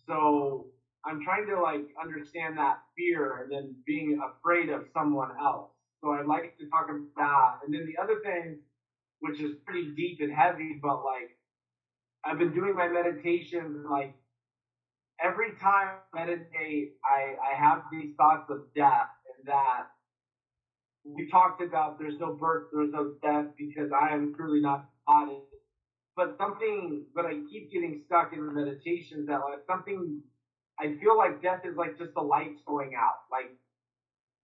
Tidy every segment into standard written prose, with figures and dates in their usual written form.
So I'm trying to like understand that fear and then being afraid of someone else. So I'd like to talk about that. And then the other thing, which is pretty deep and heavy, but like I've been doing my meditations, like every time I meditate, I have these thoughts of death, and that we talked about there's no birth, there's no death because I am truly not body. But I keep getting stuck in the meditations that like something, I feel like death is like just the lights going out. Like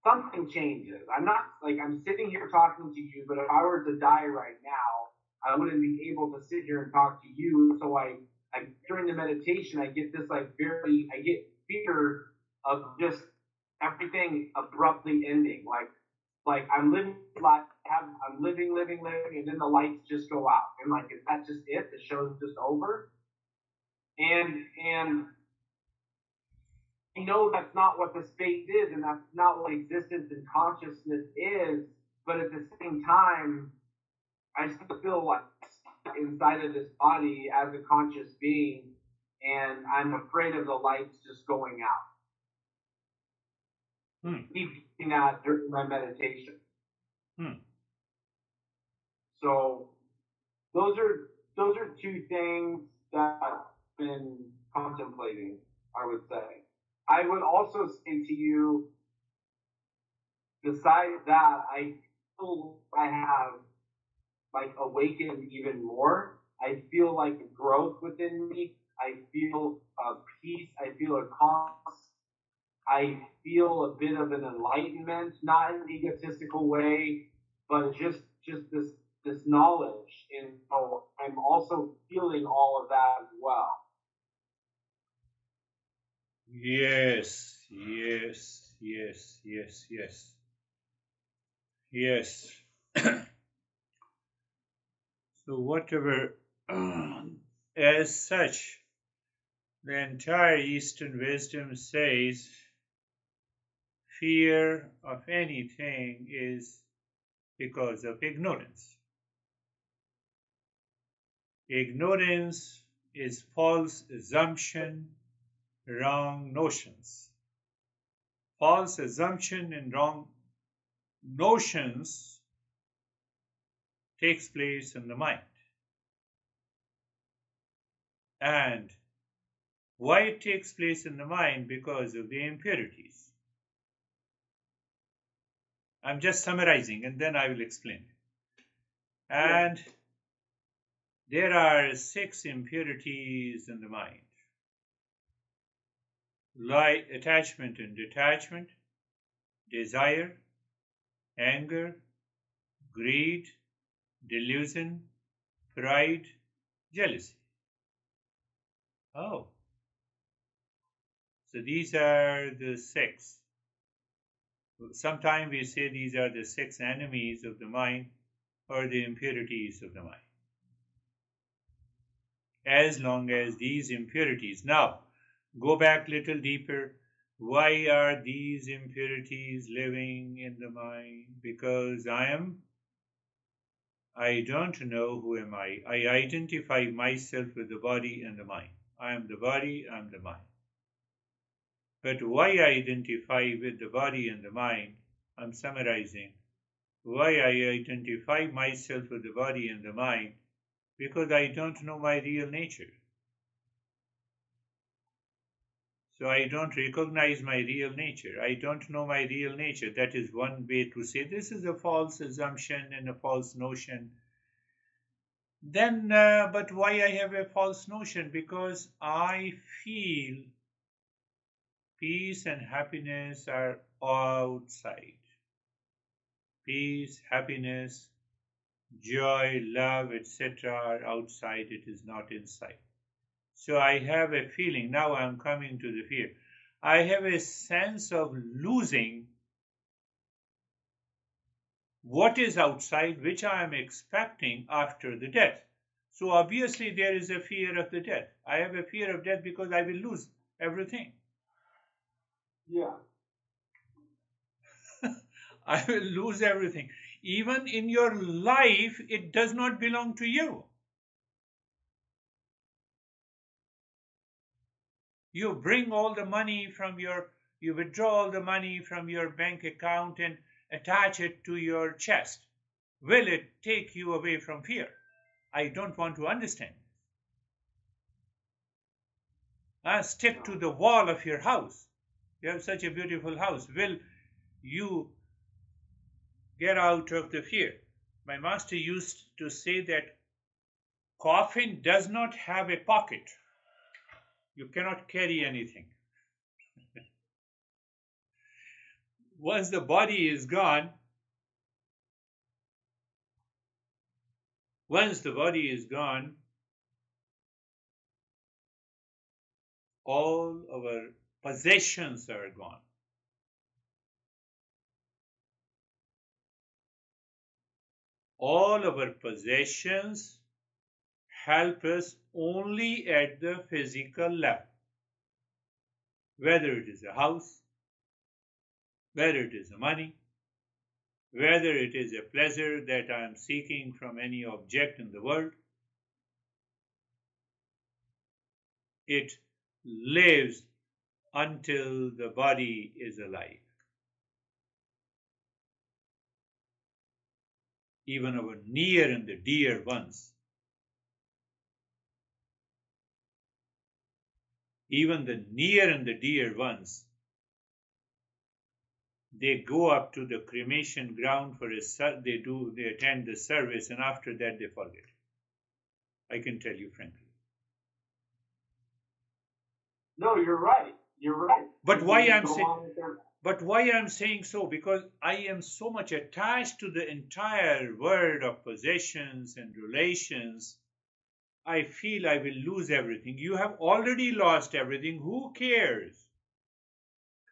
something changes. I'm not like I'm sitting here talking to you, but if I were to die right now, I wouldn't be able to sit here and talk to you. So I during the meditation, I get this like I get fear of just everything abruptly ending. Like I'm living life, I'm living, and then the lights just go out, and like is that just it? The show's just over, and I know that's not what the space is, and that's not what existence and consciousness is. But at the same time, I still feel like inside of this body as a conscious being, and I'm afraid of the lights just going out. Hmm. Keep doing that during my meditation. Hmm. So those are two things that I've been contemplating, I would say. I would also say to you, besides that, I feel I have like awakened even more. I feel like a growth within me. I feel a peace. I feel a calm. I feel a bit of an enlightenment, not in an egotistical way, but just this knowledge. And so I'm also feeling all of that as well. Yes, yes, yes, yes, yes, yes. So, whatever, as such, the entire Eastern wisdom says fear of anything is because of ignorance. Ignorance is false assumption, wrong notions. False assumption and wrong notions takes place in the mind. And why it takes place in the mind? Because of the impurities. I'm just summarizing and then I will explain. Yeah. And there are 6 impurities in the mind, like attachment and detachment, desire, anger, greed, delusion, pride, jealousy. Oh, so these are the 6. Sometimes we say these are the 6 enemies of the mind or the impurities of the mind. As long as these impurities. Now, go back a little deeper. Why are these impurities living in the mind? Because I don't know who am I. I identify myself with the body and the mind. I am the body, I am the mind. But why I identify with the body and the mind? I'm summarizing. Why I identify myself with the body and the mind? Because I don't know my real nature. So I don't recognize my real nature. I don't know my real nature. That is one way to say this is a false assumption and a false notion. Then, but why I have a false notion? Because I feel peace and happiness are outside. Peace, happiness, joy, love, etc. are outside. It is not inside. So I have a feeling, now I'm coming to the fear. I have a sense of losing what is outside, which I am expecting after the death. So obviously there is a fear of the death. I have a fear of death because I will lose everything. Yeah. I will lose everything. Even in your life, it does not belong to you. You bring all the money from you withdraw all the money from your bank account and attach it to your chest. Will it take you away from fear? I don't want to understand. Stick to the wall of your house. You have such a beautiful house. Will you get out of the fear? My master used to say that coffin does not have a pocket. You cannot carry anything. Once the body is gone, all our possessions are gone. All our possessions help us only at the physical level. Whether it is a house, whether it is money, whether it is a pleasure that I am seeking from any object in the world, it lives until the body is alive. Even our near and the dear ones, even the near and the dear ones, they go up to the cremation ground for they attend the service, and after that they forget. I can tell you frankly. No, you're right. You're right. But why I'm saying so? Because I am so much attached to the entire world of possessions and relations. I feel I will lose everything. You have already lost everything. Who cares?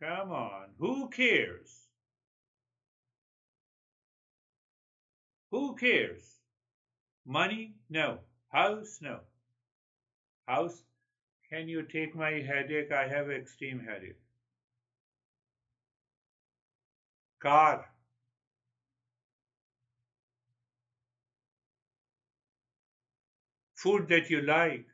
Come on, who cares? Who cares? Money? No. House? No. House? Can you take my headache? I have extreme headache. Car? Food that you like?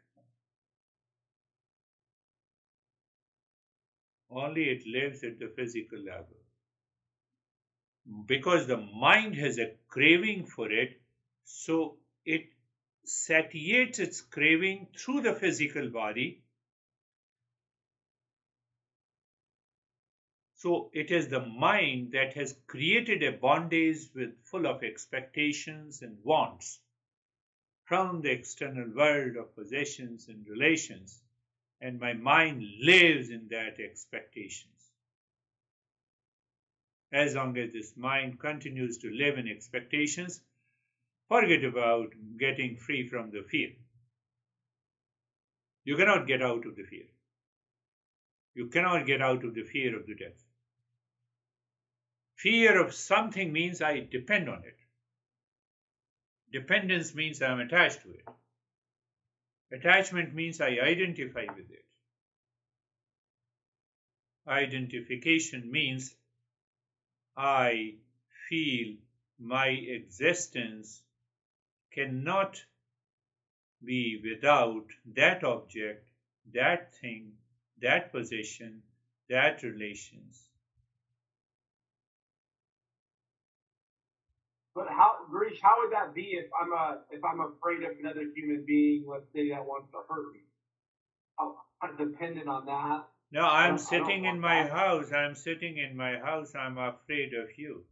Only it lives at the physical level. Because the mind has a craving for it, so it satiates its craving through the physical body. So it is the mind that has created a bondage full of expectations and wants from the external world of possessions and relations, and my mind lives in that expectations. As long as this mind continues to live in expectations, forget about getting free from the fear. You cannot get out of the fear. You cannot get out of the fear of the death. Fear of something means I depend on it. Dependence means I am attached to it. Attachment means I identify with it. Identification means I feel my existence cannot be without that object, that thing, that possession, that relations. But how, Girish, how would that be if I'm afraid of another human being, let's say, that wants to hurt me? I'm dependent on that. No, I'm sitting in my house. I'm sitting in my house. I'm afraid of you.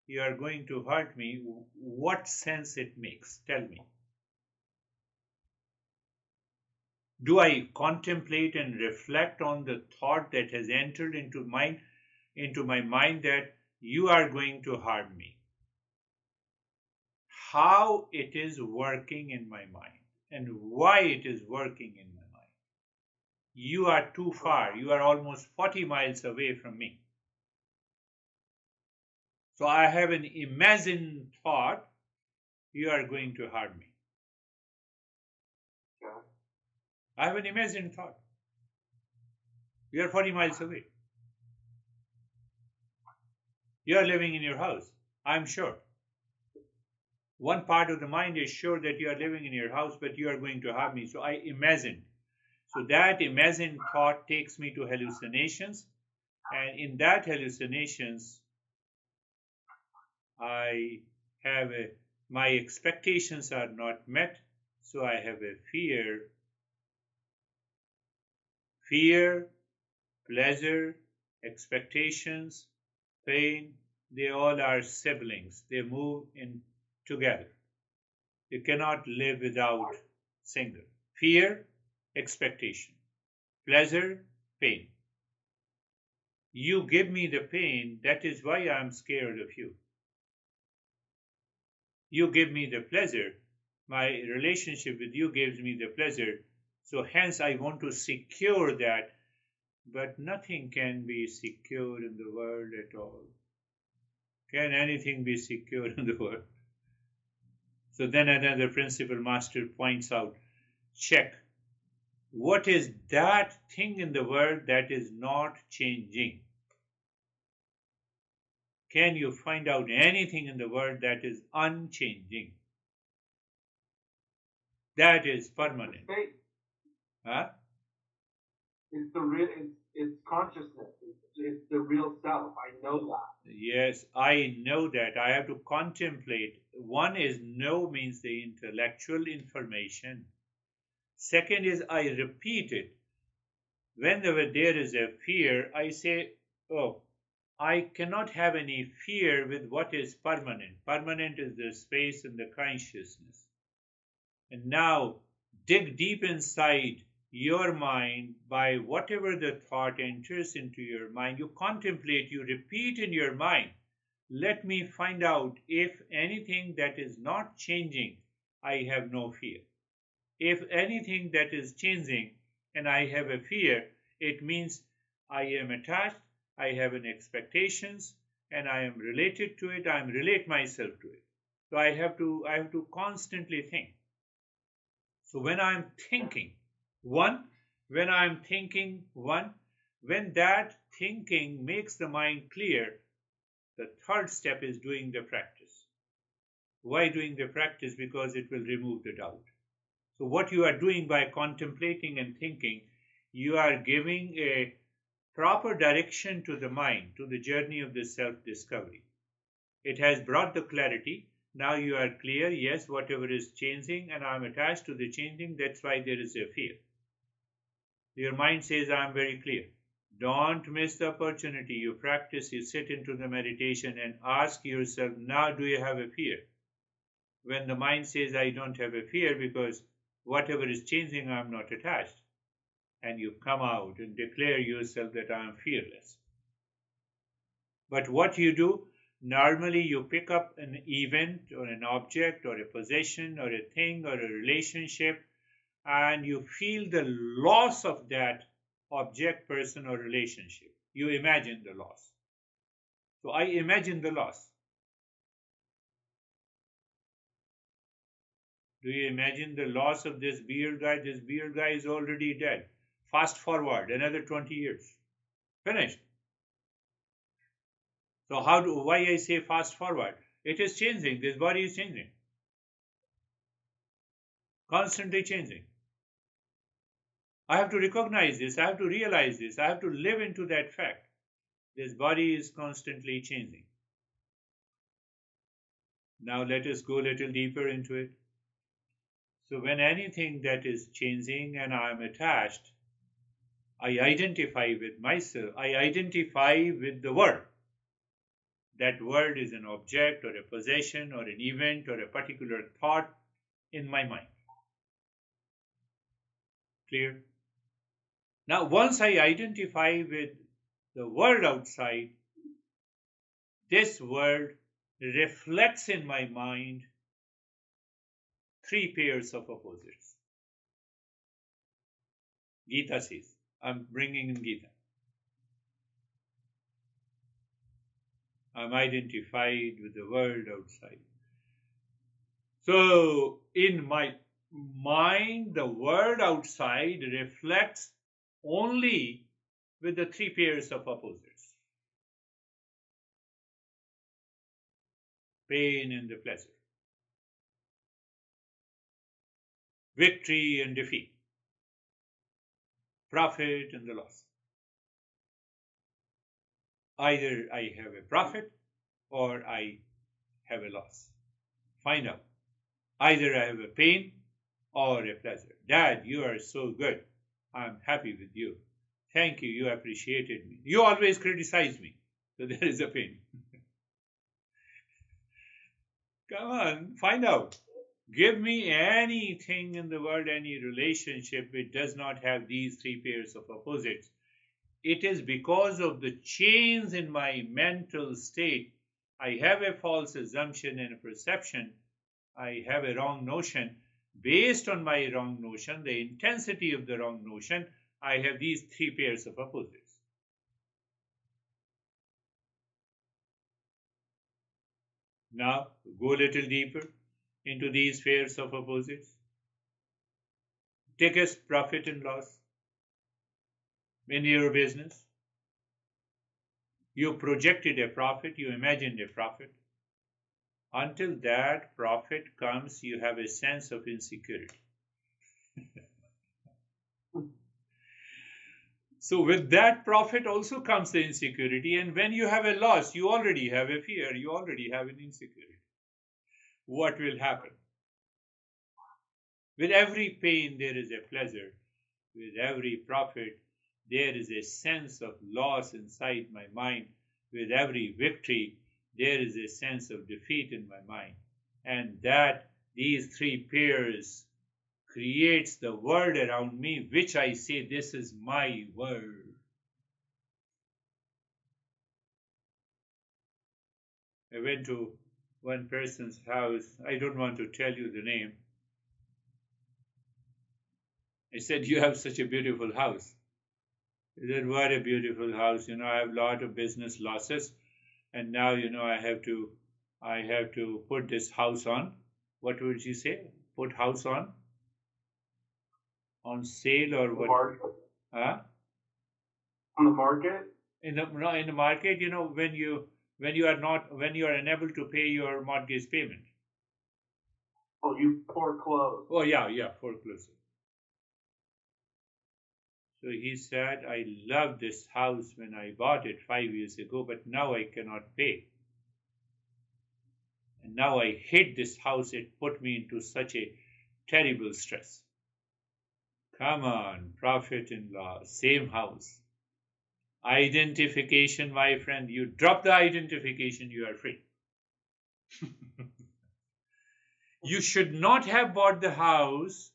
You are going to hurt me. What sense it makes? Tell me. Do I contemplate and reflect on the thought that has entered into my mind that you are going to harm me? How it is working in my mind and why it is working in my mind. You are too far. You are almost 40 miles away from me. So I have an imagined thought, you are going to harm me. Okay. I have an imagined thought. You are 40 miles away. You are living in your house, I'm sure. One part of the mind is sure that you are living in your house, but you are going to harm me. So I imagined. So that imagined thought takes me to hallucinations, and in that hallucinations, I have my expectations are not met, so I have a fear, pleasure, expectations, pain. They all are siblings. They move in together. You cannot live without single. Fear, expectation. Pleasure, pain. You give me the pain, that is why I'm scared of you. You give me the pleasure, my relationship with you gives me the pleasure, so hence I want to secure that, but nothing can be secure in the world at all. Can anything be secure in the world? So then another principal master points out, check. What is that thing in the world that is not changing? Can you find out anything in the world that is unchanging? That is permanent. Huh? It's the real. It's consciousness. It's the real self. I know that. Yes, I know that. I have to contemplate. One is know means the intellectual information. Second is I repeat it. Whenever there is a fear, I say, oh, I cannot have any fear with what is permanent. Permanent is the space in the consciousness. And now dig deep inside your mind by whatever the thought enters into your mind. You contemplate, you repeat in your mind. Let me find out if anything that is not changing, I have no fear. If anything that is changing and I have a fear, it means I am attached, I have an expectations, and I am related to it, I am relate myself to it. So I have to constantly think. So when I'm thinking, one, when I'm thinking, one, when that thinking makes the mind clear, the third step is doing the practice. Why doing the practice? Because it will remove the doubt. So what you are doing by contemplating and thinking, you are giving a proper direction to the mind, to the journey of the self-discovery. It has brought the clarity. Now you are clear, yes, whatever is changing and I'm attached to the changing, that's why there is a fear. Your mind says, I'm very clear. Don't miss the opportunity. You practice, you sit into the meditation and ask yourself, now do you have a fear? When the mind says, I don't have a fear because whatever is changing, I'm not attached. And you come out and declare yourself that I am fearless. But what you do, normally you pick up an event or an object or a possession or a thing or a relationship and you feel the loss of that object, person, or relationship. You imagine the loss. So I imagine the loss. Do you imagine the loss of this beard guy? This beard guy is already dead. Fast forward another 20 years. Finished. So why I say fast forward? It is changing. This body is changing. Constantly changing. I have to recognize this. I have to realize this. I have to live into that fact. This body is constantly changing. Now let us go a little deeper into it. So when anything that is changing and I am attached, I identify with myself. I identify with the world. That world is an object or a possession or an event or a particular thought in my mind. Clear? Now, once I identify with the world outside, this world reflects in my mind three pairs of opposites. Gita says, I'm bringing in Gita. I'm identified with the world outside. So, in my mind, the world outside reflects only with the three pairs of opposites: pain and the pleasure, victory and defeat. profit and the loss. Either I have a profit or I have a loss. Find out. Either I have a pain or a pleasure. Dad, you are so good. I'm happy with you. Thank you. You appreciated me. You always criticize me. So there is a pain. Come on, find out. Give me anything in the world, any relationship which does not have these three pairs of opposites. It is because of the change in my mental state. I have a false assumption and a perception. I have a wrong notion. Based on my wrong notion, the intensity of the wrong notion, I have these three pairs of opposites. Now, go a little deeper into these pairs of opposites. Take as profit and loss in your business. You projected a profit, you imagined a profit. Until that profit comes, you have a sense of insecurity. So with that profit also comes the insecurity, and when you have a loss, you already have a fear, you already have an insecurity. What will happen? With every pain, there is a pleasure. With every profit, there is a sense of loss inside my mind. With every victory, there is a sense of defeat in my mind. And that these three pairs creates the world around me, which I say, this is my world. I went to one person's house. I don't want to tell you the name. I said, you have such a beautiful house. He said, what a beautiful house. I have a lot of business losses. And now, I have to put this house on. What would you say? Put house on? On sale or what? Market. Huh? On the market? In the market, when you are unable to pay your mortgage payment. Oh, you foreclose. Oh yeah, foreclosure. So he said, I loved this house when I bought it 5 years ago, but now I cannot pay. And now I hate this house. It put me into such a terrible stress. Come on, profit and loss, same house. Identification, my friend. You drop the identification, you are free. You should not have bought the house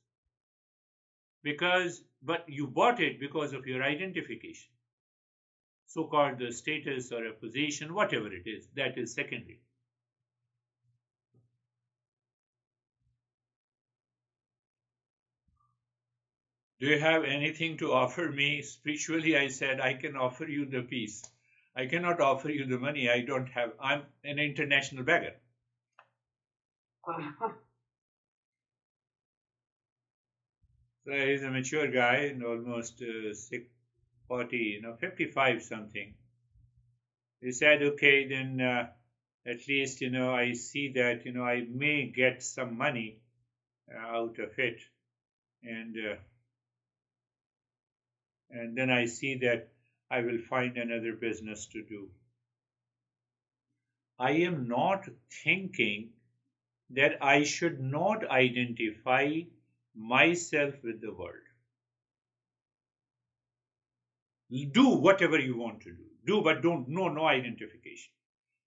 but you bought it because of your identification. So-called the status or a position, whatever it is, that is secondary. Do you have anything to offer me? Spiritually, I said, I can offer you the peace. I cannot offer you the money. I'm an international beggar. So he's a mature guy and almost 40, 55 something. He said, okay, then at least, I see that, I may get some money out of it. And then I see that I will find another business to do. I am not thinking that I should not identify myself with the world. Do whatever you want to do, but no identification.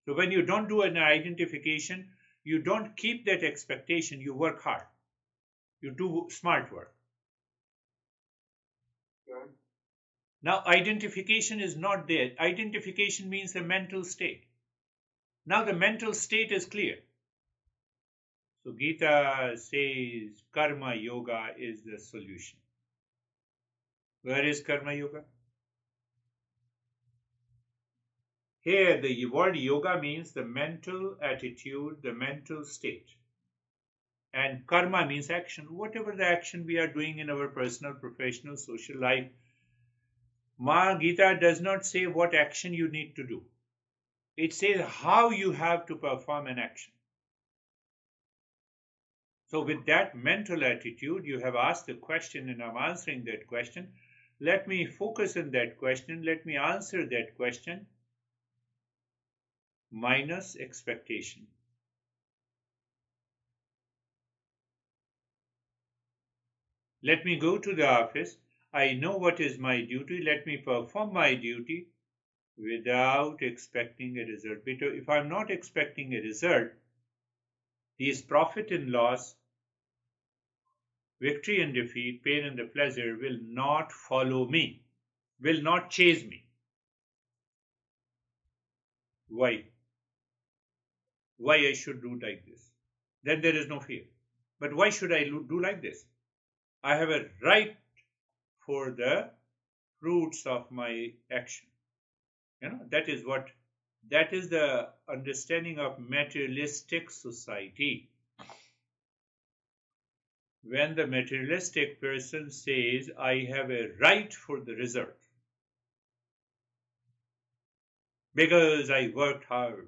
So when you don't do an identification, you don't keep that expectation. You work hard. You do smart work. Okay. Now, identification is not there. Identification means a mental state. Now, the mental state is clear. So, Gita says karma yoga is the solution. Where is karma yoga? Here, the word yoga means the mental attitude, the mental state. And karma means action. Whatever the action we are doing in our personal, professional, social life, Gita does not say what action you need to do. It says how you have to perform an action. So with that mental attitude, you have asked the question and I'm answering that question. Let me focus on that question. Let me answer that question minus expectation. Let me go to the office. I know what is my duty. Let me perform my duty without expecting a result. Because if I'm not expecting a result, these profit and loss, victory and defeat, pain and the pleasure will not follow me, will not chase me. Why? Why I should do like this? Then there is no fear. But why should I do like this? I have a right for the fruits of my action. That is the understanding of materialistic society. When the materialistic person says, I have a right for the result because I worked hard.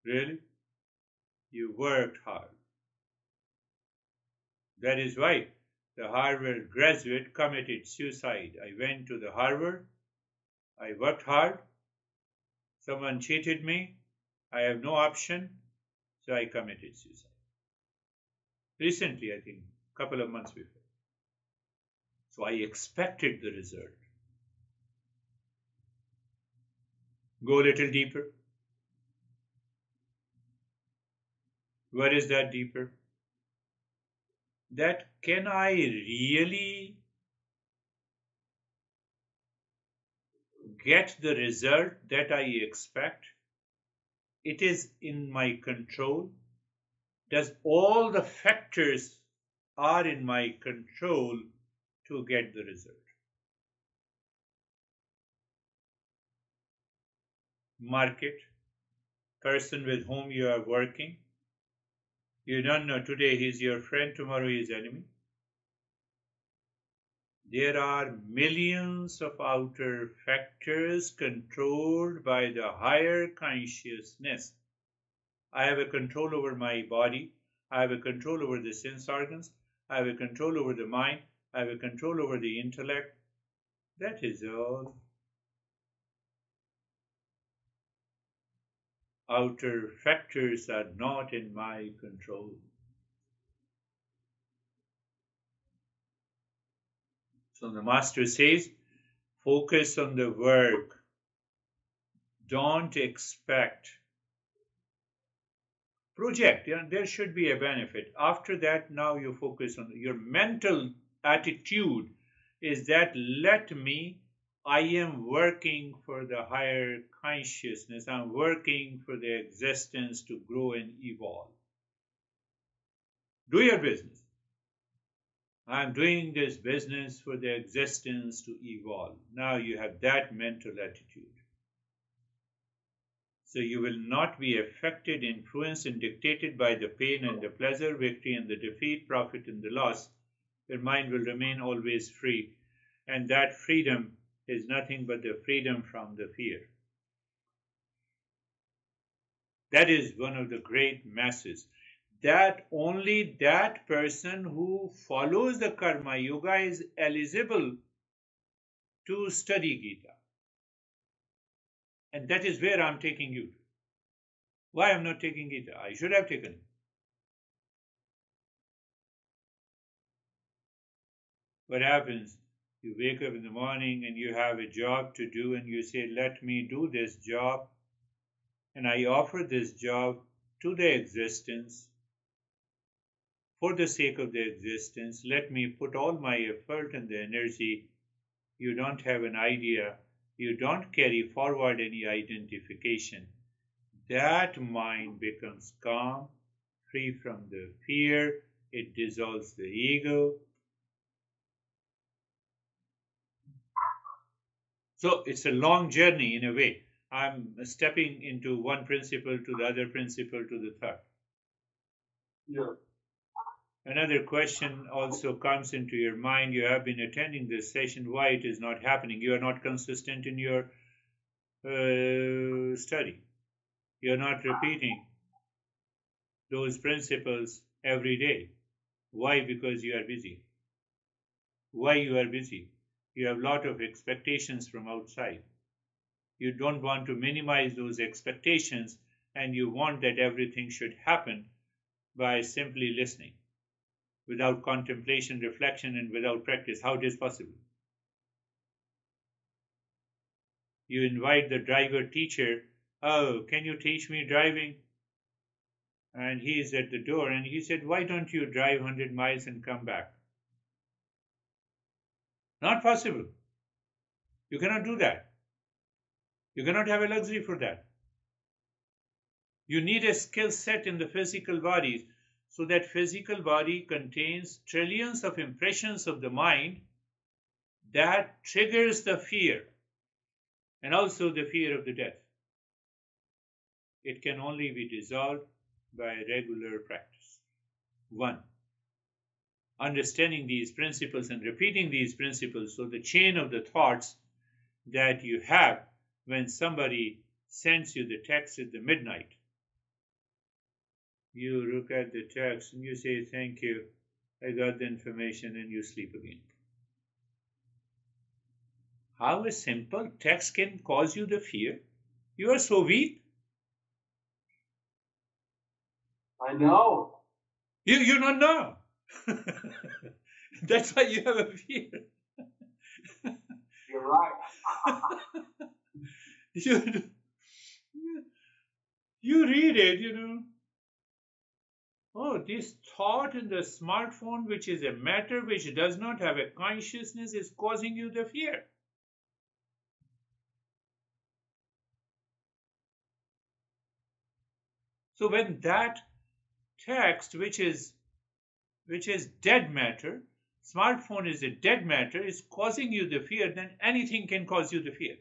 Really? You worked hard. That is why the Harvard graduate committed suicide. I went to the Harvard, I worked hard, someone cheated me, I have no option, so I committed suicide. Recently, I think, a couple of months before. So I expected the result. Go a little deeper. Where is that deeper? That can I really get the result that I expect? It is in my control. Does all the factors are in my control to get the result? Market, person with whom you are working. You don't know, today he's your friend, tomorrow he is enemy. There are millions of outer factors controlled by the higher consciousness. I have a control over my body. I have a control over the sense organs. I have a control over the mind. I have a control over the intellect. That is all. Outer factors are not in my control. So the master says, focus on the work. Don't expect. Project. There should be a benefit. After that, now you focus on your mental attitude is that I am working for the higher consciousness. I'm working for the existence to grow and evolve. Do your business. I'm doing this business for the existence to evolve. Now you have that mental attitude. So you will not be affected, influenced, and dictated by the pain and the pleasure, victory and the defeat, profit and the loss. Your mind will remain always free. And that freedom is nothing but the freedom from the fear. That is one of the great masses. That only that person who follows the karma yoga is eligible to study Gita. And that is where I'm taking you to. Why I'm not taking Gita? I should have taken it. What happens? You wake up in the morning and you have a job to do and you say, let me do this job. And I offer this job to the existence. For the sake of the existence, let me put all my effort and the energy. You don't have an idea. You don't carry forward any identification. That mind becomes calm, free from the fear. It dissolves the ego. So it's a long journey in a way. I'm stepping into one principle to the other principle to the third. Yeah. Another question also comes into your mind. You have been attending this session. Why it is not happening? You are not consistent in your study. You are not repeating those principles every day. Why? Because you are busy. Why you are busy? You have a lot of expectations from outside. You don't want to minimize those expectations, and you want that everything should happen by simply listening, without contemplation, reflection, and without practice. How it is possible? You invite the driver teacher, oh, can you teach me driving? And he is at the door, and he said, why don't you drive 100 miles and come back? Not possible. You cannot do that. You cannot have a luxury for that. You need a skill set in the physical body, so that physical body contains trillions of impressions of the mind that triggers the fear, and also the fear of the death. It can only be dissolved by regular practice. 1. Understanding these principles and repeating these principles, so the chain of the thoughts that you have when somebody sends you the text at the midnight, you look at the text and you say, thank you, I got the information, and you sleep again. How a simple text can cause you the fear? You are so weak. I know. You don't know. That's why you have a fear. You're right. You read it, Oh, this thought in the smartphone, which is a matter which does not have a consciousness, is causing you the fear. So when that text, which is dead matter, smartphone is a dead matter, is causing you the fear, then anything can cause you the fear.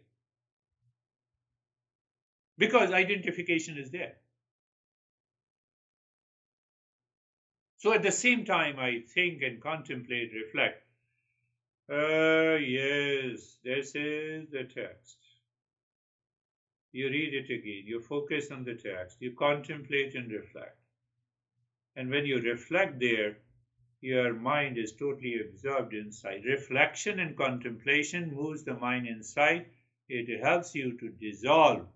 Because identification is there. So at the same time, I think and contemplate, reflect. Yes, this is the text. You read it again, you focus on the text, you contemplate and reflect. And when you reflect there, your mind is totally absorbed inside. Reflection and contemplation moves the mind inside. It helps you to dissolve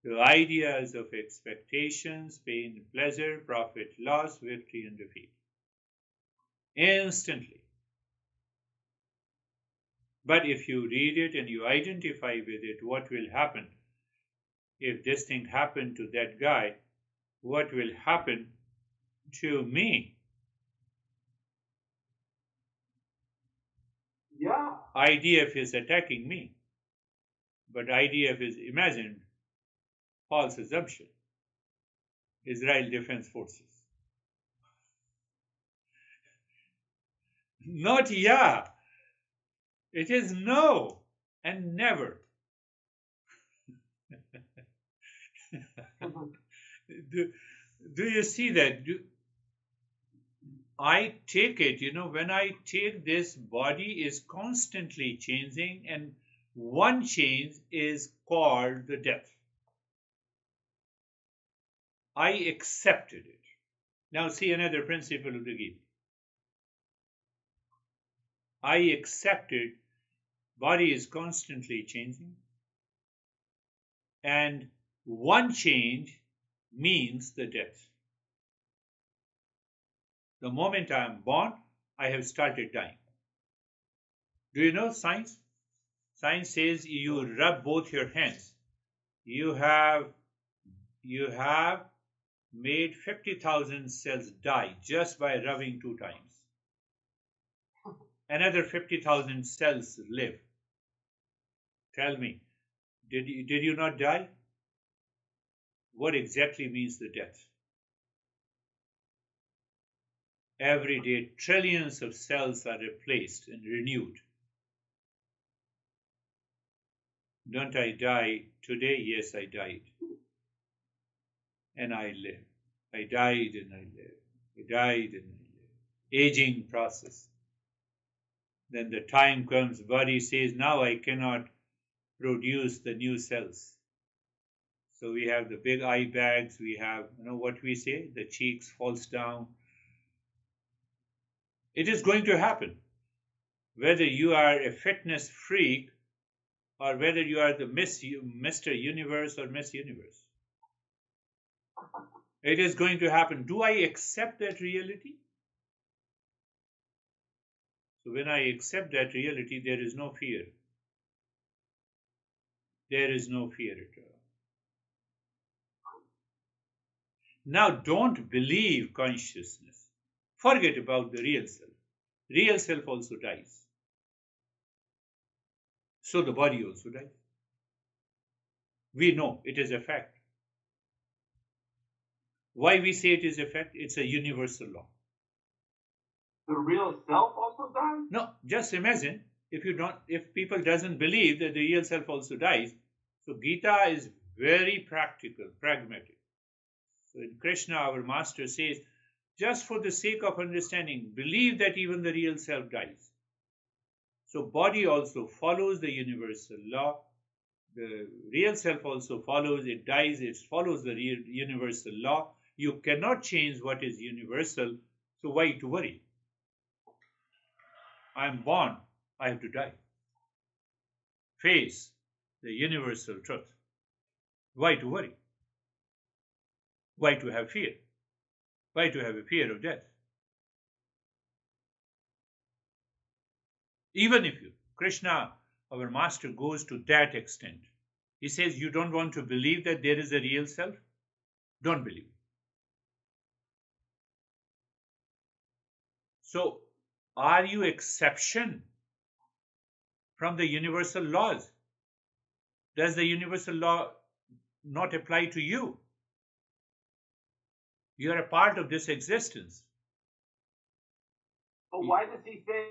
the ideas of expectations, pain, pleasure, profit, loss, victory, and defeat. Instantly. But if you read it and you identify with it, what will happen? If this thing happened to that guy, what will happen to me? Yeah. IDF is attacking me. But IDF is imagined false assumption. Israel Defense Forces. Not yeah. It is no and never. Do you see that? I take it, when I take this, body is constantly changing, and one change is called the death. I accepted it. Now see another principle of the Gita. I accepted body is constantly changing, and one change means the death. The moment I am born, I have started dying. Do you know science? Science says you rub both your hands. You have made 50,000 cells die just by rubbing 2 times. Another 50,000 cells live. Tell me, did you not die? What exactly means the death? Every day, trillions of cells are replaced and renewed. Don't I die today? Yes, I died. And I live. I died and I live. I died and I live. Aging process. Then the time comes, body says, now I cannot produce the new cells. So we have the big eye bags, we have, what we say, the cheeks falls down. It is going to happen. whether you are a fitness freak or whether you are the Mr. Universe or Miss Universe. It is going to happen. Do I accept that reality? So when I accept that reality, there is no fear. There is no fear at all. Now, don't believe consciousness. Forget about the real self. Real self also dies. So the body also dies. We know it is a fact. Why we say it is a fact? It's a universal law. The real self also dies? No, just imagine if people doesn't believe that the real self also dies. So Gita is very practical, pragmatic. So in Krishna, our master says, just for the sake of understanding, believe that even the real self dies. So body also follows the universal law. The real self also follows, it dies, it follows the real universal law. You cannot change what is universal, so why to worry? I am born, I have to die. Face the universal truth. Why to worry? Why to have fear? Why to have a fear of death? Even if Krishna, our master, goes to that extent, he says, you don't want to believe that there is a real self? Don't believe. So, are you exception from the universal laws? Does the universal law not apply to you? You are a part of this existence. But why does he say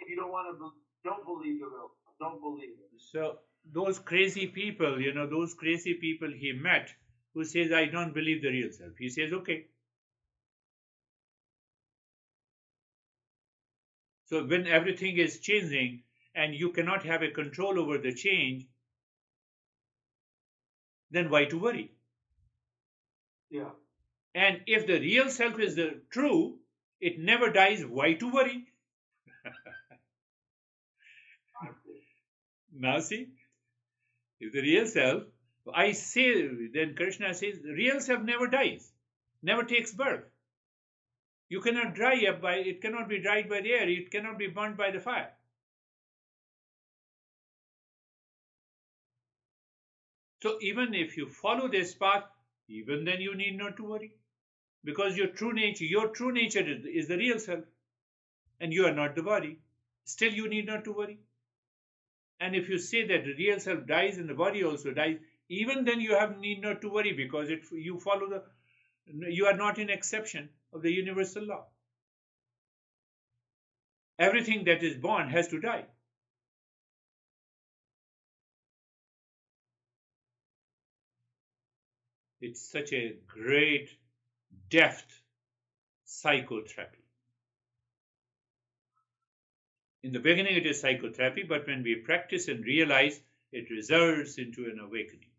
you don't believe the real, don't believe it? So those crazy people, those crazy people he met who says, I don't believe the real self. He says, okay. So when everything is changing and you cannot have a control over the change, then why to worry? Yeah. And if the real self is the true, it never dies, why to worry? Now see, if the real self, I say, then Krishna says, the real self never dies, never takes birth. You cannot dry up it cannot be dried by the air, it cannot be burnt by the fire. So even if you follow this path, even then you need not to worry. Because your true nature is the real self. And you are not the body. Still you need not to worry. And if you say that the real self dies and the body also dies, even then you need not to worry, because you are not in exception of the universal law. Everything that is born has to die. It's such a great, deft psychotherapy. In the beginning, it is psychotherapy, but when we practice and realize, it results into an awakening.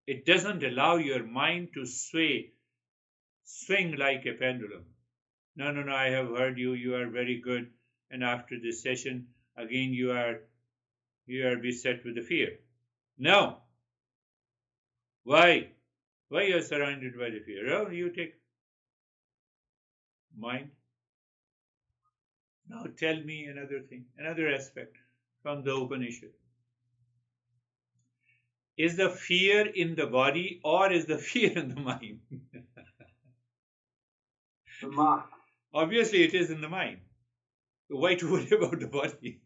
It doesn't allow your mind to swing like a pendulum. No, I have heard you are very good, and after this session, again you are beset with the fear. No. Why? Why you are surrounded by the fear? Oh, you take mind. Now tell me another thing, another aspect from the Upanishad. Is the fear in the body or is the fear in the mind? The mind. Obviously, it is in the mind. So why to worry about the body?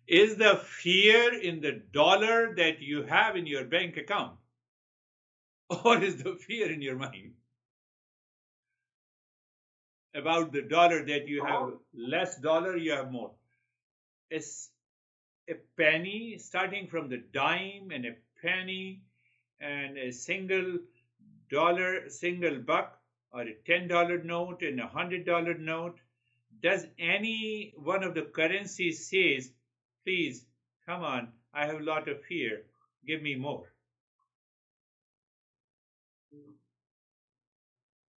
Is the fear in the dollar that you have in your bank account, or is the fear in your mind about the dollar that you have less dollar, you have more? It's a penny, starting from the dime and a penny and a single dollar, single buck, or a $10 note and a $100 note. Does any one of the currencies says, please, come on, I have a lot of fear. Give me more.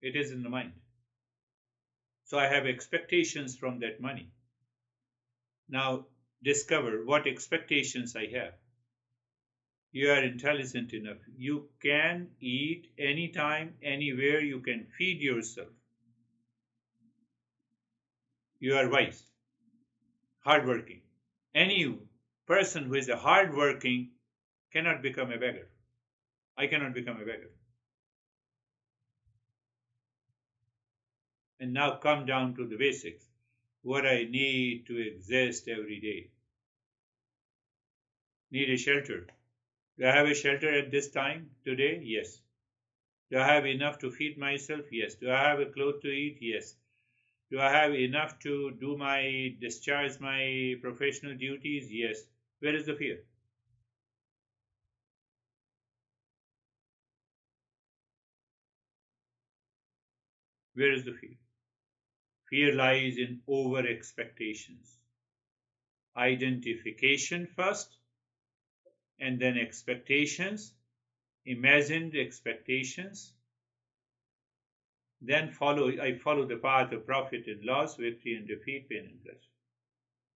It is in the mind. So I have expectations from that money. Now discover what expectations I have. You are intelligent enough. You can eat anytime, anywhere. You can feed yourself. You are wise, hardworking. Any person who is a hardworking cannot become a beggar. I cannot become a beggar. And now come down to the basics. What I need to exist every day. Need a shelter. Do I have a shelter at this time today? Yes. Do I have enough to feed myself? Yes. Do I have a cloth to eat? Yes. Do I have enough to discharge my professional duties? Yes. Where is the fear? Where is the fear? Fear lies in over expectations. Identification first, and then expectations, imagined expectations. Then I follow the path of profit and loss, victory and defeat, pain and pleasure.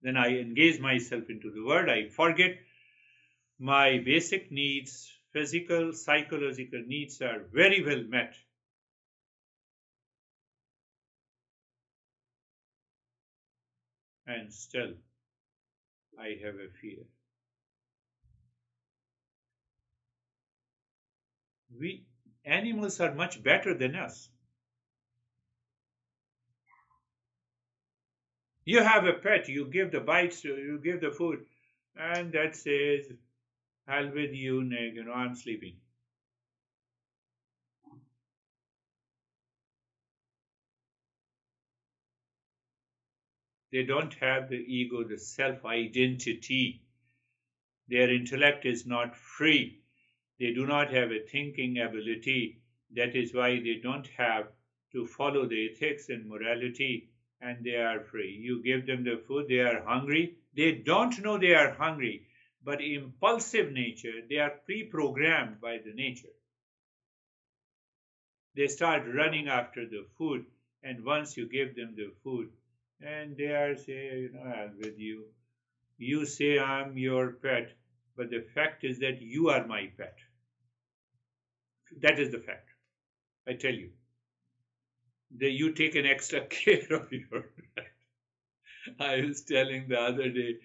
Then I engage myself into the world. I forget my basic needs, physical, psychological needs are very well met. And still, I have a fear. We animals are much better than us. You have a pet, you give the bites, you give the food, and that says, "Hell with you, Nick. I'm sleeping." They don't have the ego, the self-identity. Their intellect is not free. They do not have a thinking ability. That is why they don't have to follow the ethics and morality, and they are free. You give them the food, they are hungry. They don't know they are hungry, but impulsive nature, they are pre-programmed by the nature. They start running after the food, and once you give them the food, and they are say, "I'll with you." You say, "I'm your pet," but the fact is that you are my pet. That is the fact. I tell you. You take an extra care of your pet. I was telling the other day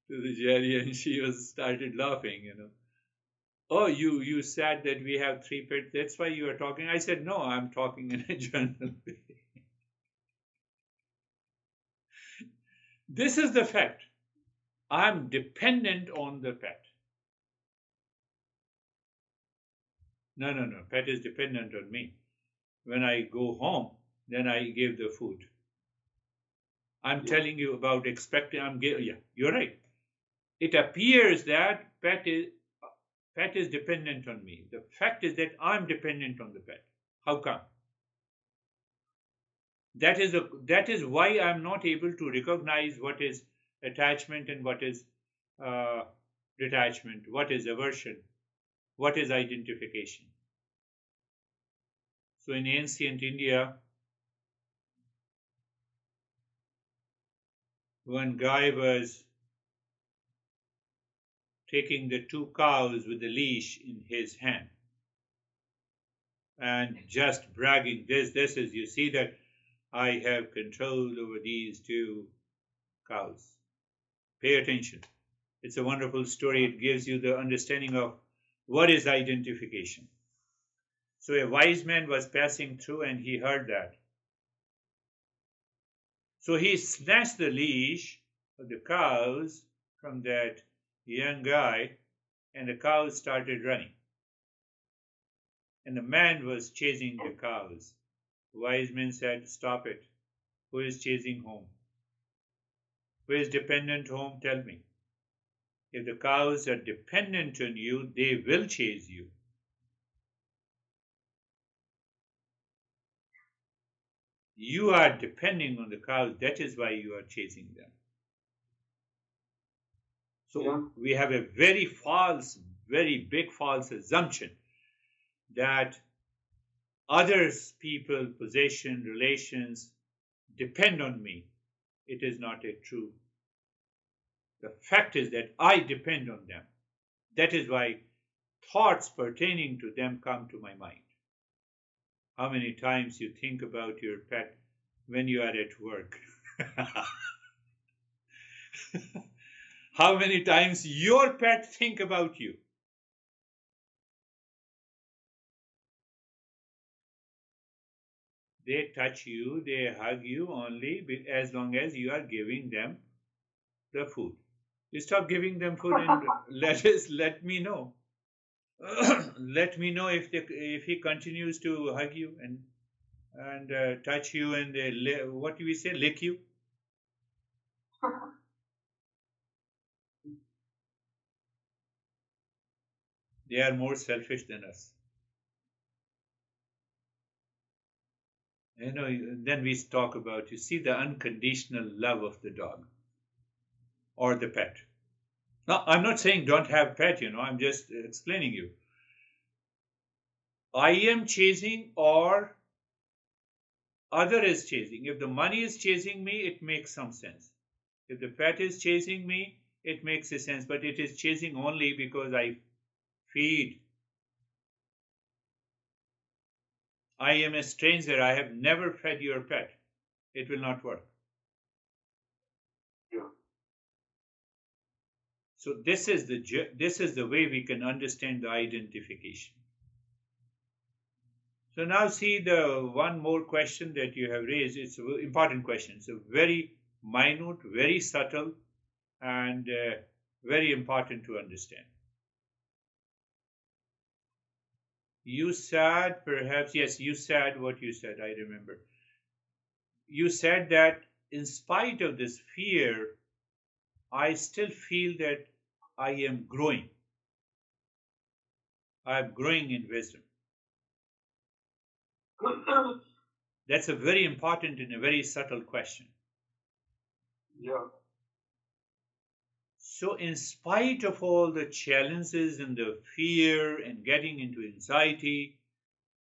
to the Jerry, and she was started laughing. "Oh, you said that we have three pets. That's why you are talking." I said, "No, I'm talking in a general way." This is the fact. I'm dependent on the pet. No, no, no. Pet is dependent on me. When I go home, then I give the food. I'm telling you about expecting. Yeah, you're right. It appears that pet is dependent on me. The fact is that I'm dependent on the pet. How come? That is why I'm not able to recognize what is attachment and what is uh, detachment, what is aversion, what is identification. So in ancient India, one guy was taking the two cows with the leash in his hand and just bragging, this is, you see that I have control over these two cows. Pay attention. It's a wonderful story. It gives you the understanding of what is identification. So a wise man was passing through and he heard that. So he snatched the leash of the cows from that young guy, and the cows started running. And the man was chasing the cows. The wise man said, "Stop it. Who is chasing home? Who is dependent home? Tell me. If the cows are dependent on you, they will chase you." You are depending on the cows. That is why you are chasing them. Yeah. So we have a very false, very big false assumption that others, people, possession, relations depend on me. It is not a true. The fact is that I depend on them. That is why thoughts pertaining to them come to my mind. How many times you think about your pet when you are at work? How many times your pet think about you? They touch you, they hug you only as long as you are giving them the food. You stop giving them food and let me know. Let me know if he continues to hug you and touch you and what do we say, lick you. They are more selfish than us. Then we talk about, you see, the unconditional love of the dog or the pet. Now, I'm not saying don't have pet, I'm just explaining you. I am chasing or other is chasing. If the money is chasing me, it makes some sense. If the pet is chasing me, it makes a sense, but it is chasing only because I feed. I am a stranger. I have never fed your pet. It will not work. Yeah. So this is the way we can understand the identification. So now see the one more question that you have raised. It's an important question. It's a very minute, very subtle, and very important to understand. You said, perhaps, yes, you said what you said, I remember. You said that in spite of this fear, I still feel that I am growing. I am growing in wisdom. That's a very important and a very subtle question. Yeah. So, in spite of all the challenges and the fear and getting into anxiety,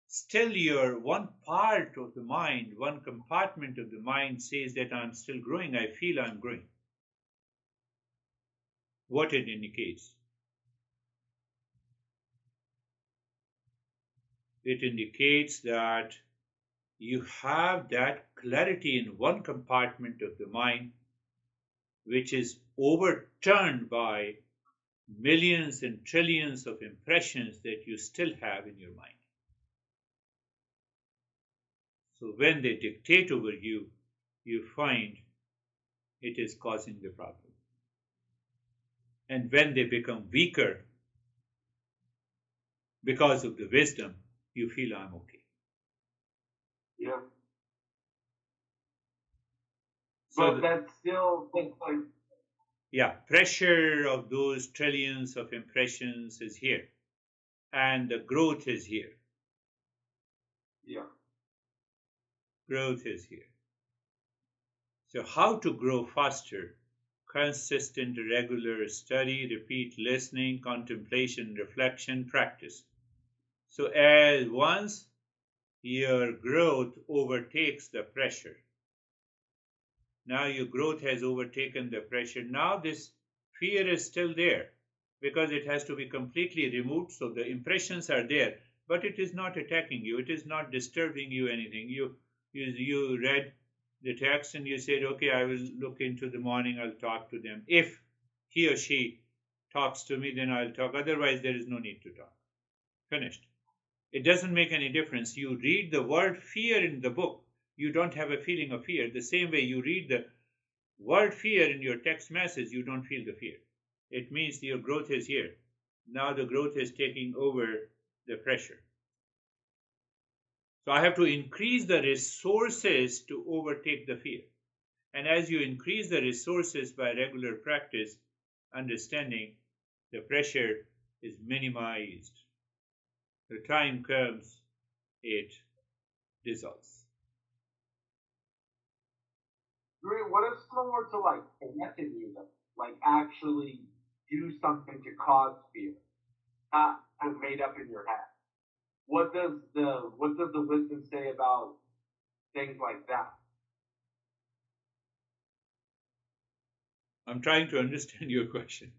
still your one part of the mind, one compartment of the mind says that I'm still growing. I feel I'm growing. What it indicates? It indicates that you have that clarity in one compartment of the mind which is overturned by millions and trillions of impressions that you still have in your mind. So when they dictate over you, you find it is causing the problem. And when they become weaker because of the wisdom, you feel I'm okay. Yeah. So But that's still like yeah, pressure of those trillions of impressions is here, and the growth is here. yeah. Growth is here. So how to grow faster? Consistent, regular study, repeat listening, contemplation, reflection, practice. So as once your growth overtakes the pressure, now your growth has overtaken the pressure. Now this fear is still there because it has to be completely removed. So the impressions are there, but it is not attacking you. It is not disturbing you anything. You read the text and you said, okay, I will look into the morning. I'll talk to them. If he or she talks to me, then I'll talk. Otherwise, there is no need to talk. Finished. It doesn't make any difference. You read the word fear in the book, you don't have a feeling of fear. The same way you read the word fear in your text message, you don't feel the fear. It means your growth is here. Now the growth is taking over the pressure. So I have to increase the resources to overtake the fear. And as you increase the resources by regular practice, understanding, the pressure is minimized. The time comes, it dissolves. What if someone were to like connect with you, like actually do something to cause fear, not was made up in your head. What does the wisdom say about things like that? I'm trying to understand your question.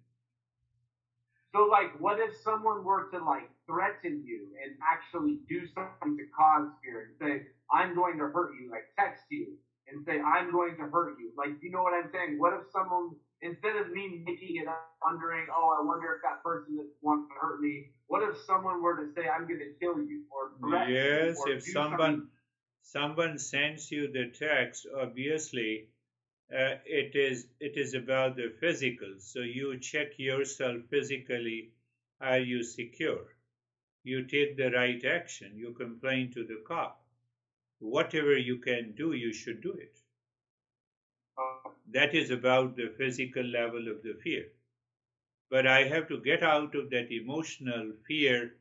So, like, what if someone were to like threaten you and actually do something to cause fear and say, "I'm going to hurt you," like text you and say, "I'm going to hurt you," like, you know what I'm saying? What if someone, instead of me making it up, wondering, "Oh, I wonder if that person that wants to hurt me," what if someone were to say, "I'm going to kill you," or threaten you, Yes, or if do something? someone sends you the text, obviously it is about the physical. So you check yourself physically. Are you secure? You take the right action. You complain to the cop. Whatever you can do, you should do it. That is about the physical level of the fear. But I have to get out of that emotional fear,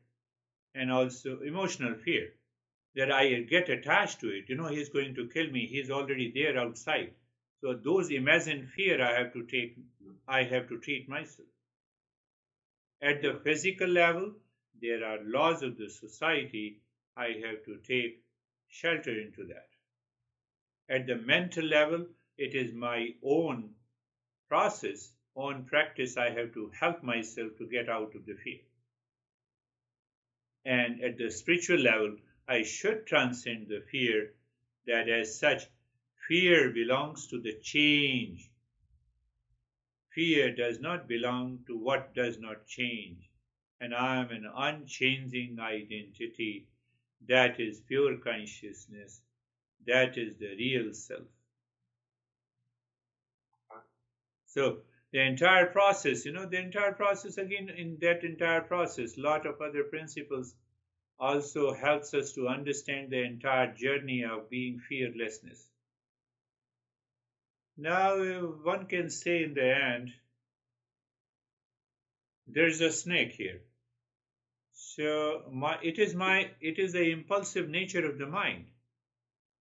and also emotional fear that I get attached to it. He's going to kill me. He's already there outside. So those imagined fear I have to treat myself. At the physical level, there are laws of the society. I have to take shelter into that. At the mental level, it is my own process, own practice. I have to help myself to get out of the fear. And at the spiritual level, I should transcend the fear, that as such, fear belongs to the change. Fear does not belong to what does not change. And I am an unchanging identity. That is pure consciousness. That is the real self. So the entire process, again, in that entire process, a lot of other principles also helps us to understand the entire journey of being fearlessness. Now, one can say in the end, there's a snake here. So it is the impulsive nature of the mind.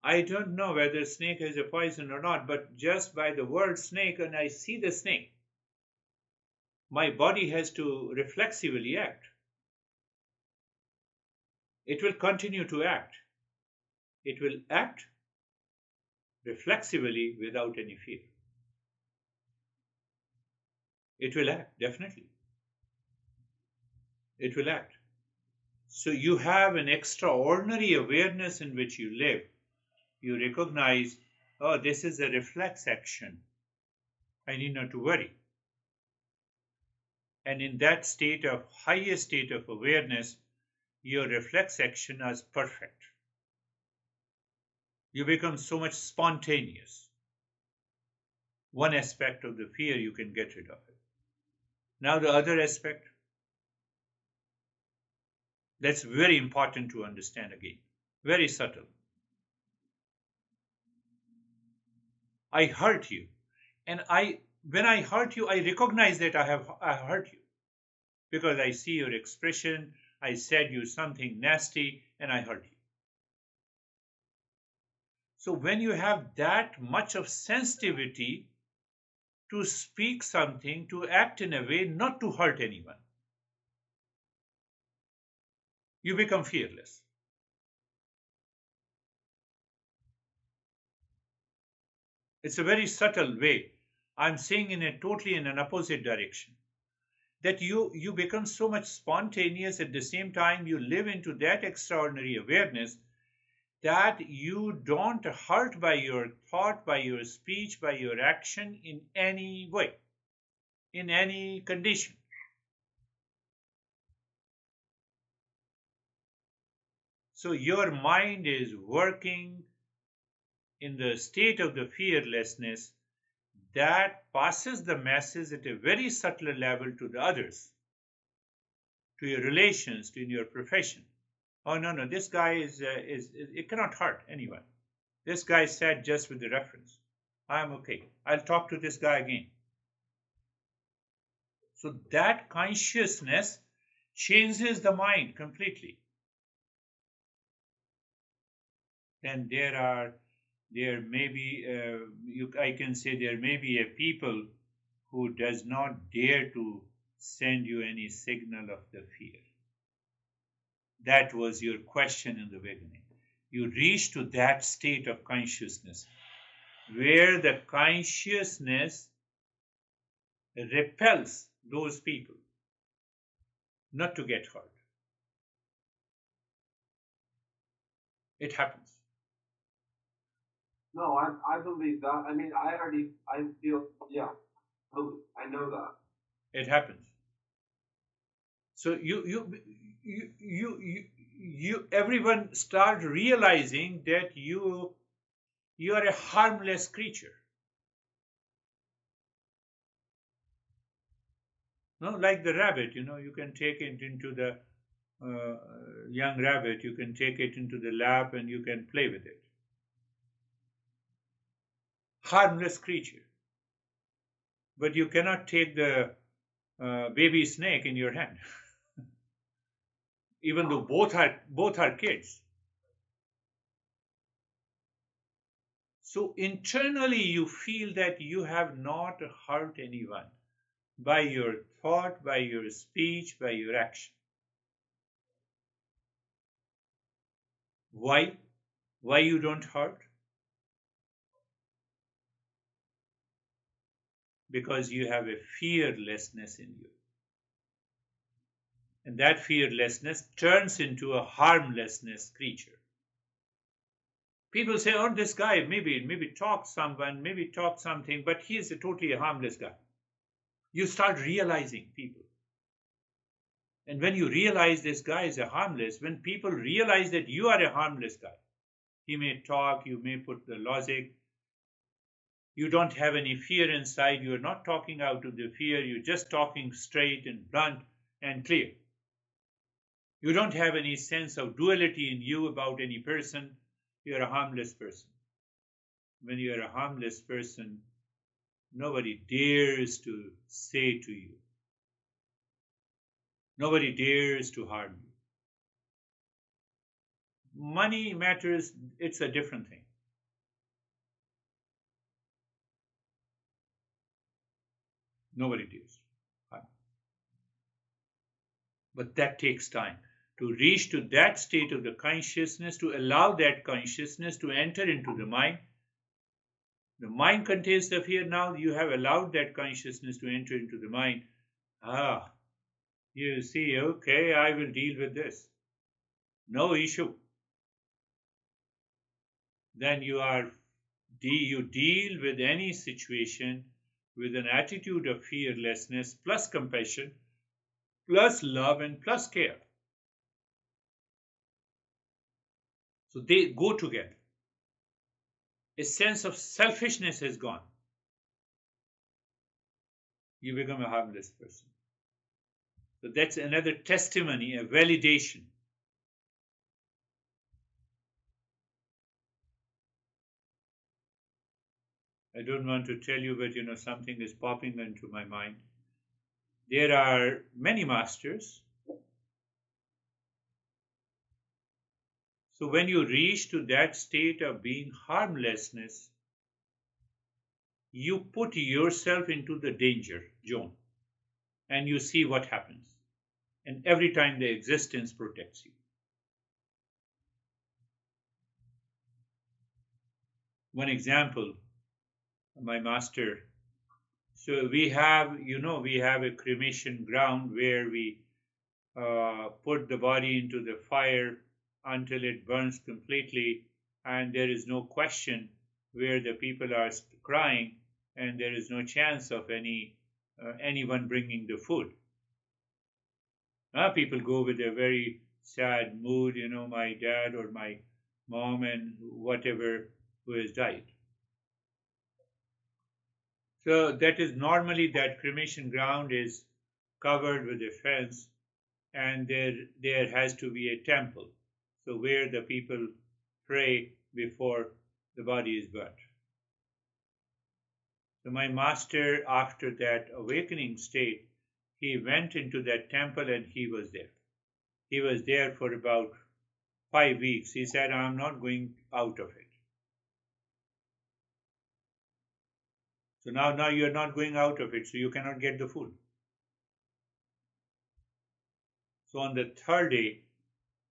I don't know whether snake has a poison or not, but just by the word snake, and I see the snake, my body has to reflexively act. It will continue to act. It will act reflexively without any fear. It will act, definitely. It will act. So you have an extraordinary awareness in which you live. You recognize, oh, this is a reflex action. I need not to worry. And in that highest state of awareness, your reflex action is perfect. You become so much spontaneous. One aspect of the fear, you can get rid of it. Now the other aspect, that's very important to understand again. Very subtle. I hurt you. And when I hurt you, I recognize that I hurt you. Because I see your expression, I said you something nasty, and I hurt you. So when you have that much of sensitivity to speak something, to act in a way not to hurt anyone, you become fearless. It's a very subtle way. I'm saying totally in an opposite direction. That you become so much spontaneous, at the same time you live into that extraordinary awareness that you don't hurt by your thought, by your speech, by your action in any way, in any condition. So your mind is working in the state of the fearlessness that passes the message at a very subtle level to the others, to your relations, to your profession. Oh, no, this guy it cannot hurt anyone. This guy said just with the reference. I'm okay. I'll talk to this guy again. So that consciousness changes the mind completely. Then there may be I can say there may be a people who does not dare to send you any signal of the fear? That was your question in the beginning. You reach to that state of consciousness where the consciousness repels those people not to get hurt. It happens. No, I believe that. I mean, I feel, yeah, I know that. It happens. So you everyone start realizing that you are a harmless creature. No, like the rabbit, you can take it into the young rabbit, you can take it into the lap and you can play with it. Harmless creature. But you cannot take the baby snake in your hand, even though both are kids. So internally you feel that you have not hurt anyone by your thought, by your speech, by your action. Why? Why you don't hurt? Because you have a fearlessness in you. And that fearlessness turns into a harmlessness creature. People say, oh, this guy maybe talks something, but he is a totally harmless guy. You start realizing people. And when you realize this guy is a harmless, when people realize that you are a harmless guy, he may talk, you may put the logic, you don't have any fear inside, you're not talking out of the fear, you're just talking straight and blunt and clear. You don't have any sense of duality in you about any person, you're a harmless person. When you're a harmless person, nobody dares to say to you, nobody dares to harm you. Money matters, it's a different thing. Nobody dares. But that takes time to reach to that state of the consciousness, to allow that consciousness to enter into the mind. The mind contains the fear. Now you have allowed that consciousness to enter into the mind. You see, okay, I will deal with this. No issue. Then you deal with any situation with an attitude of fearlessness plus compassion plus love and plus care. So they go together. A sense of selfishness is gone. You become a harmless person. So that's another testimony, a validation. I don't want to tell you, but something is popping into my mind. There are many masters. So when you reach to that state of being harmlessness, you put yourself into the danger zone and you see what happens. And every time the existence protects you. One example, my master. So we have a cremation ground where we put the body into the fire until it burns completely, and there is no question where the people are crying, and there is no chance of anyone bringing the food. People go with a very sad mood, my dad or my mom and whatever who has died. So that is normally that cremation ground is covered with a fence, and there has to be a temple, so where the people pray before the body is burnt. So my master, after that awakening state, he went into that temple and he was there. He was there for about 5 weeks. He said, I'm not going out of it. So now you're not going out of it, so you cannot get the food. So on the third day,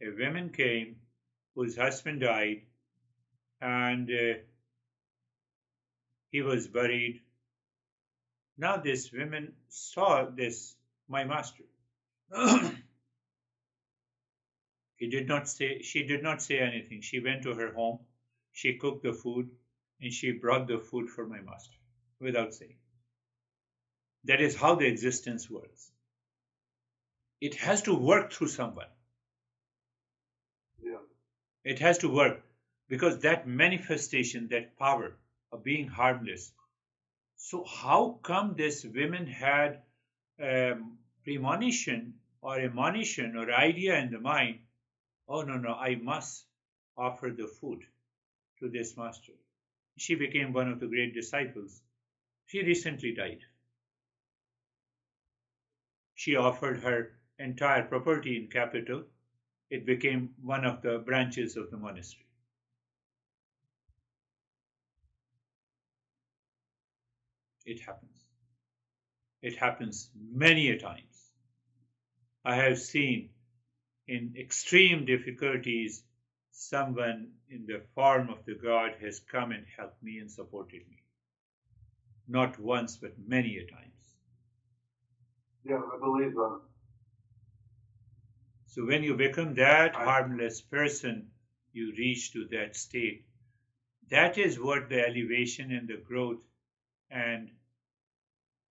a woman came whose husband died, and he was buried. Now this woman saw this, my master. She did not say anything. She went to her home, she cooked the food, and she brought the food for my master without saying. That is how the existence works. It has to work through someone. Yeah. It has to work because that manifestation, that power of being harmless. So how come this women had premonition or a monition or idea in the mind? Oh no, I must offer the food to this master. She became one of the great disciples. She recently died. She offered her entire property in capital. It became one of the branches of the monastery. It happens. It happens many a times. I have seen in extreme difficulties, someone in the form of the God has come and helped me and supported me. Not once, but many a times. Yeah, I believe that. So when you become that harmless person, you reach to that state. That is what the elevation and the growth and